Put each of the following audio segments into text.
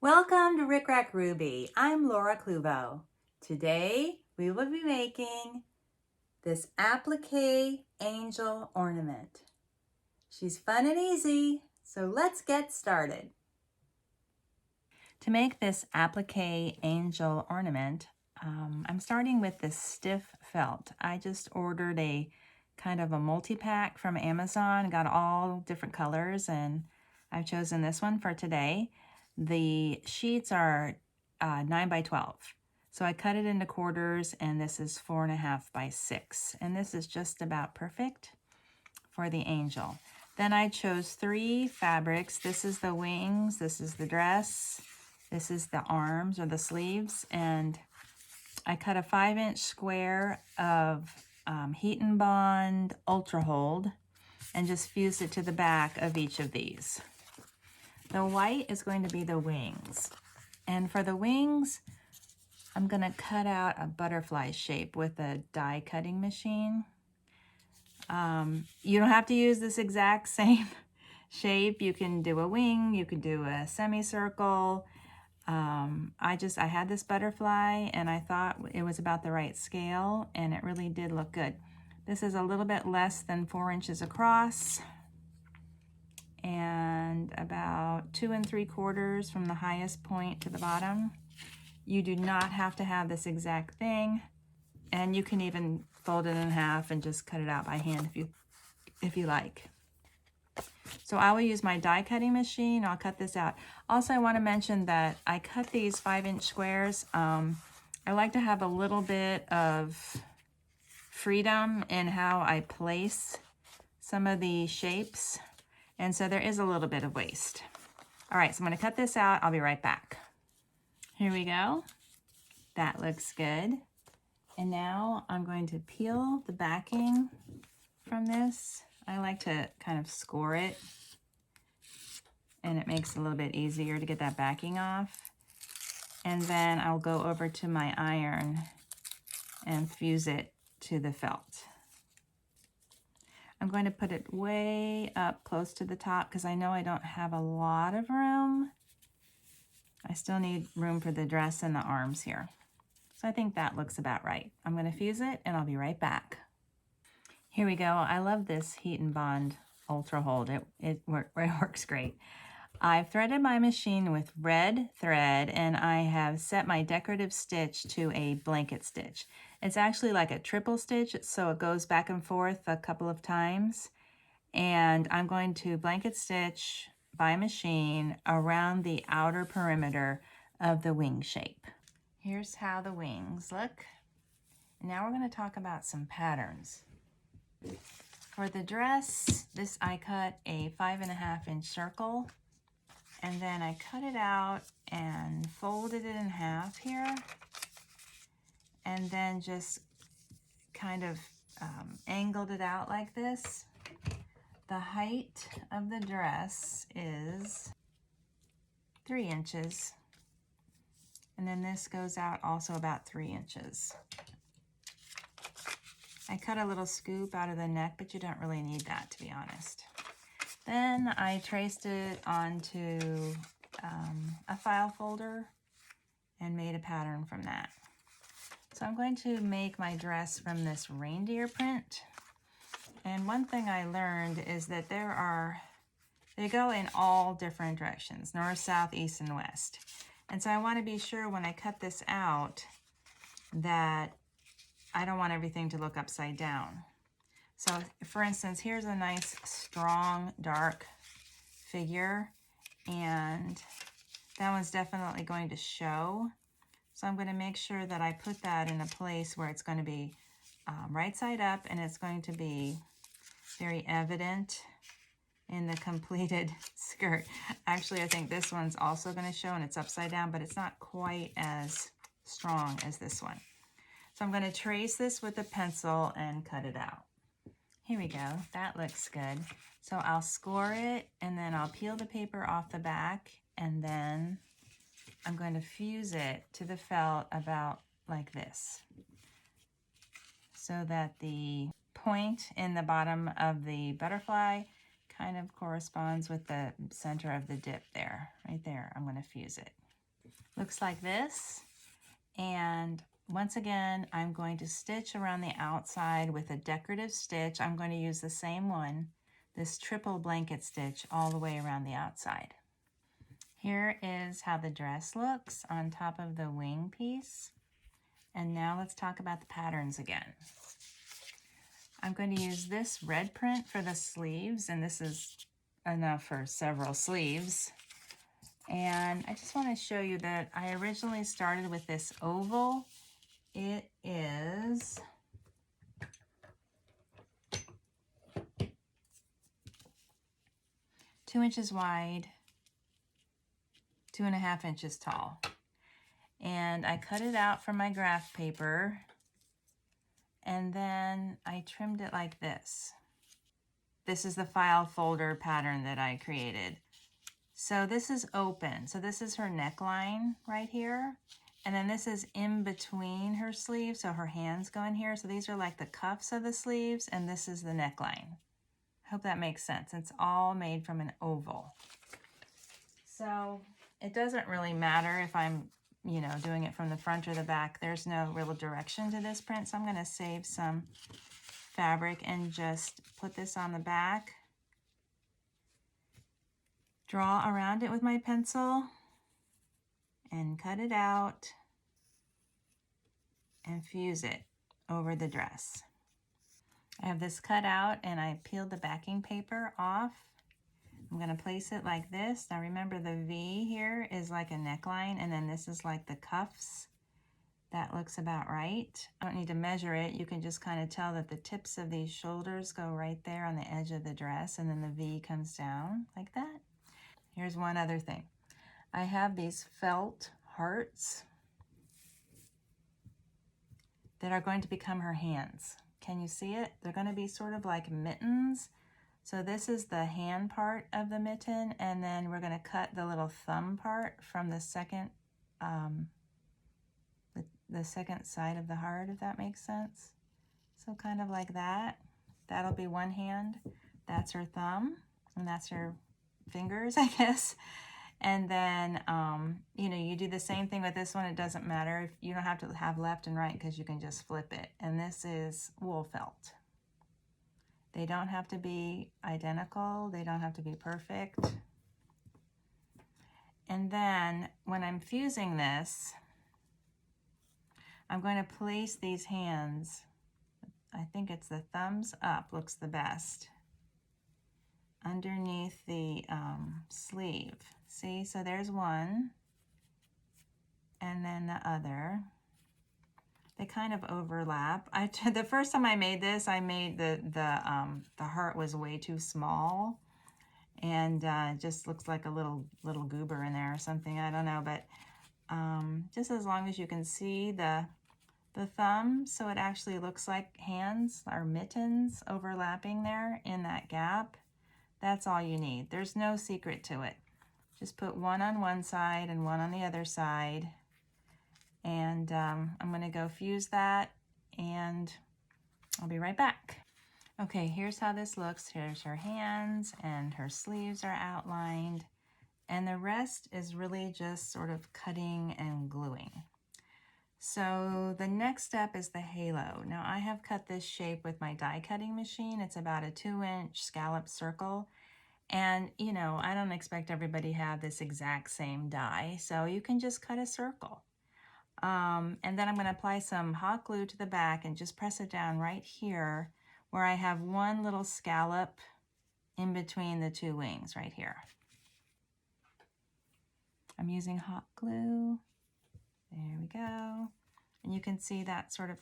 Welcome to Rick Rack Ruby. I'm Laura Cluvo. Today we will be making this applique angel ornament. She's fun and easy, so let's get started. To make this applique angel ornament, I'm starting with this stiff felt. I just ordered a kind of a multi-pack from Amazon, got all different colors, and I've chosen this one for today. The sheets are 9 by 12. So I cut it into quarters, and this is 4.5 by 6. And this is just about perfect for the angel. Then I chose 3 fabrics. This is the wings, this is the dress, this is the arms or the sleeves. And I cut a 5-inch square of Heat and Bond Ultra Hold and just fused it to the back of each of these. The white is going to be the wings. And for the wings, I'm going to cut out a butterfly shape with a die cutting machine. You don't have to use this exact same shape. You can do a wing, you can do a semicircle. I had this butterfly and I thought it was about the right scale, and it really did look good. This is a little bit less than 4 inches across, and about 2 3/4 from the highest point to the bottom. You do not have to have this exact thing, and you can even fold it in half and just cut it out by hand if you like. So I will use my die cutting machine. I'll cut this out. Also, I want to mention that I cut these 5-inch squares. I like to have a little bit of freedom in how I place some of the shapes. And so there is a little bit of waste. All right, so I'm going to cut this out. I'll be right back. Here we go. That looks good. And now I'm going to peel the backing from this. I like to kind of score it, and it makes it a little bit easier to get that backing off. And then I'll go over to my iron and fuse it to the felt. I'm going to put it way up close to the top because I know I don't have a lot of room. I still need room for the dress and the arms here. So I think that looks about right. I'm going to fuse it and I'll be right back. Here we go. I love this Heat and Bond Ultra Hold. It works great. I've threaded my machine with red thread, and I have set my decorative stitch to a blanket stitch. It's actually like a triple stitch, so it goes back and forth a couple of times. And I'm going to blanket stitch by machine around the outer perimeter of the wing shape. Here's how the wings look. Now we're going to talk about some patterns. For the dress, I cut a 5.5-inch circle, and then I cut it out and folded it in half here, and then just kind of angled it out like this. The height of the dress is 3 inches, and then this goes out also about 3 inches. I cut a little scoop out of the neck, but you don't really need that, to be honest. Then I traced it onto a file folder and made a pattern from that. So I'm going to make my dress from this reindeer print. And one thing I learned is that they go in all different directions, north, south, east, and west. And so I want to be sure when I cut this out that I don't want everything to look upside down. So for instance, here's a nice, strong, dark figure, and that one's definitely going to show. So I'm going to make sure that I put that in a place where it's going to be right side up, and it's going to be very evident in the completed skirt. Actually, I think this one's also going to show, and it's upside down, but it's not quite as strong as this one. So I'm going to trace this with a pencil and cut it out. Here we go. That looks good. So I'll score it, and then I'll peel the paper off the back, and then I'm going to fuse it to the felt about like this, so that the point in the bottom of the butterfly kind of corresponds with the center of the dip there. Right there, I'm going to fuse it. Looks like this. And once again, I'm going to stitch around the outside with a decorative stitch. I'm going to use the same one, this triple blanket stitch, all the way around the outside. Here is how the dress looks on top of the wing piece. And now let's talk about the patterns again. I'm going to use this red print for the sleeves, and this is enough for several sleeves. And I just want to show you that I originally started with this oval. It is 2 inches wide, 2.5 inches tall. And I cut it out from my graph paper, and then I trimmed it like this. This is the file folder pattern that I created. So this is open. So this is her neckline right here. And then this is in between her sleeves, so her hands go in here. So these are like the cuffs of the sleeves, and this is the neckline. I hope that makes sense. It's all made from an oval. So it doesn't really matter if I'm, doing it from the front or the back. There's no real direction to this print, so I'm going to save some fabric and just put this on the back. Draw around it with my pencil and cut it out and fuse it over the dress. I have this cut out and I peeled the backing paper off. I'm going to place it like this. Now remember, the V here is like a neckline, and then this is like the cuffs. That looks about right. I don't need to measure it. You can just kind of tell that the tips of these shoulders go right there on the edge of the dress, and then the V comes down like that. Here's one other thing. I have these felt hearts that are going to become her hands. Can you see it? They're going to be sort of like mittens. So this is the hand part of the mitten, and then we're going to cut the little thumb part from the second the second side of the heart, if that makes sense. So kind of like that. That'll be one hand. That's her thumb, and that's her fingers, I guess. And then, you do the same thing with this one. It doesn't matter. If you don't have to have left and right, because you can just flip it. And this is wool felt. They don't have to be identical. They don't have to be perfect. And then when I'm fusing this, I'm going to place these hands. I think it's the thumbs up looks the best underneath the sleeve. See, so there's one, and then the other. They kind of overlap. The first time I made this, I made the heart was way too small, and it just looks like a little goober in there or something. I don't know, but just as long as you can see the thumb, so it actually looks like hands or mittens overlapping there in that gap. That's all you need. There's no secret to it. Just put one on one side and one on the other side. And I'm going to go fuse that, and I'll be right back. Okay, here's how this looks. Here's her hands, and her sleeves are outlined. And the rest is really just sort of cutting and gluing. So the next step is the halo. Now I have cut this shape with my die cutting machine. It's about a 2-inch scallop circle. And, I don't expect everybody to have this exact same die, so you can just cut a circle. And then I'm going to apply some hot glue to the back and just press it down right here where I have one little scallop in between the two wings right here. I'm using hot glue. There we go. And you can see that sort of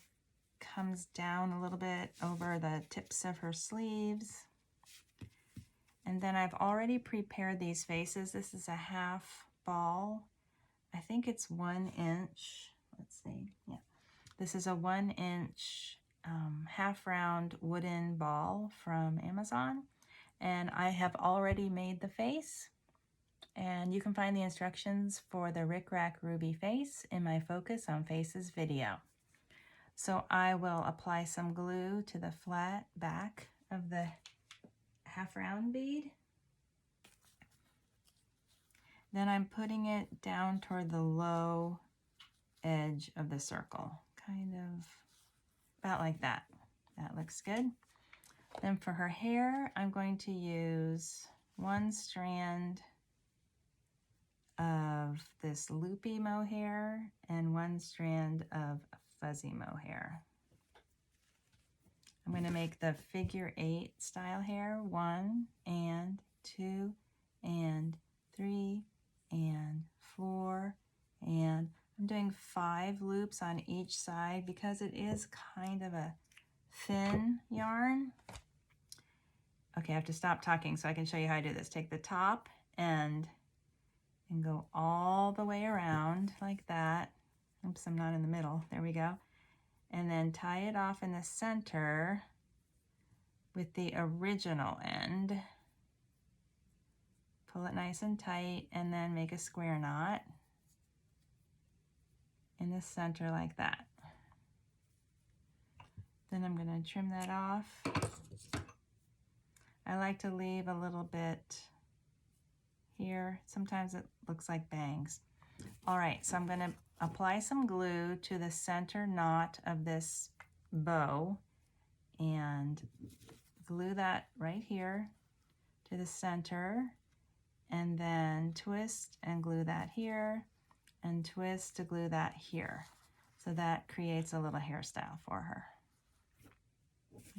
comes down a little bit over the tips of her sleeves. And then I've already prepared these faces. This is a half ball. I think it's 1 inch. Let's see. Yeah. This is a 1 inch half round wooden ball from Amazon. And I have already made the face. And you can find the instructions for the Rick Rack Ruby face in my Focus on Faces video. So I will apply some glue to the flat back of the half round bead. Then I'm putting it down toward the low edge of the circle, kind of about like that. That looks good. Then for her hair, I'm going to use one strand of this loopy mohair and one strand of fuzzy mohair. I'm going to make the figure 8 style hair, 1 and 2 and 3 and 4, and I'm doing 5 loops on each side because it is kind of a thin yarn. Okay, I have to stop talking so I can show you how I do this. Take the top end and go all the way around like that. Oops, I'm not in the middle. There we go. And then tie it off in the center with the original end. Pull it nice and tight and then make a square knot in the center like that. Then I'm going to trim that off. I like to leave a little bit here. Sometimes it looks like bangs. All right, so I'm going to apply some glue to the center knot of this bow and glue that right here to the center, and then twist and glue that here, and twist to glue that here. So that creates a little hairstyle for her.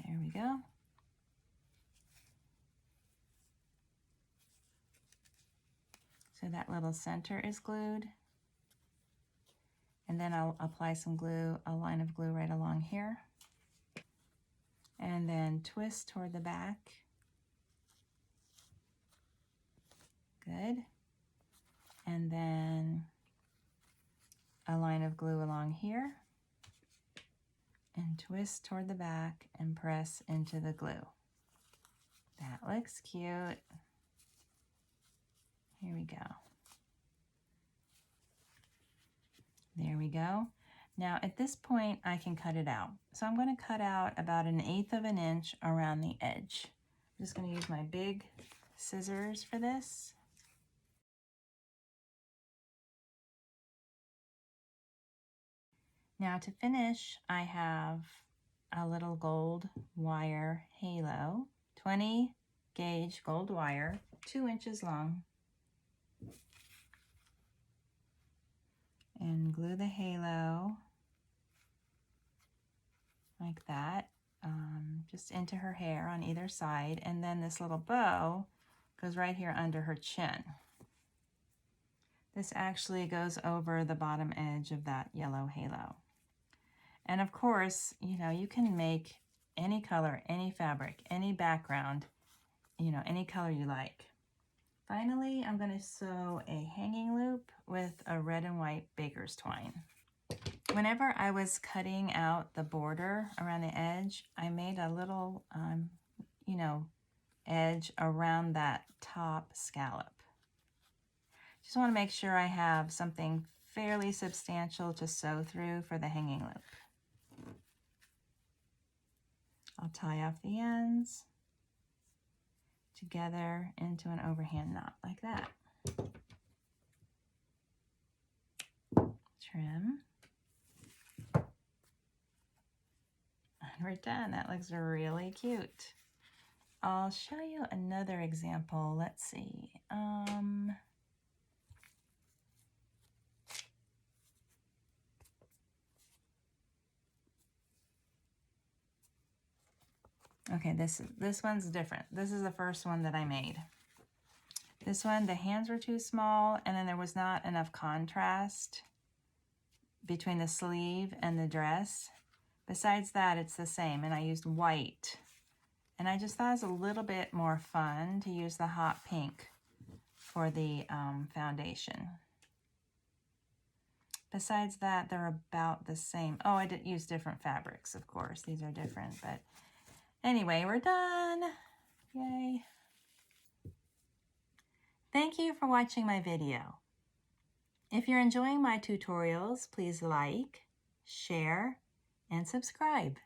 There we go. So that little center is glued. And then I'll apply some glue, a line of glue right along here. And then twist toward the back. Good. And then a line of glue along here. And twist toward the back and press into the glue. That looks cute. Here we go. There we go. Now at this point I can cut it out. So I'm going to cut out about 1/8 of an inch around the edge. I'm just going to use my big scissors for this. Now to finish, I have a little gold wire halo, 20 gauge gold wire, 2 inches long. And glue the halo like that, just into her hair on either side. And then this little bow goes right here under her chin. This actually goes over the bottom edge of that yellow halo. And of course, you know, you can make any color, any fabric, any background, you know, any color you like. Finally, I'm going to sew a hanging loop with a red and white baker's twine. Whenever I was cutting out the border around the edge, I made a little, you know, edge around that top scallop. Just want to make sure I have something fairly substantial to sew through for the hanging loop. I'll tie off the ends together into an overhand knot like that. Trim. And we're done. That looks really cute. I'll show you another example. Let's see. Okay, this one's different. This is the first one that I made. This one, the hands were too small, and then there was not enough contrast between the sleeve and the dress. Besides that, it's the same, and I used white. And I just thought it was a little bit more fun to use the hot pink for the foundation. Besides that, they're about the same. Oh, I did use different fabrics, of course. These are different, but anyway, we're done. Yay. Thank you for watching my video. If you're enjoying my tutorials, please like, share, and subscribe.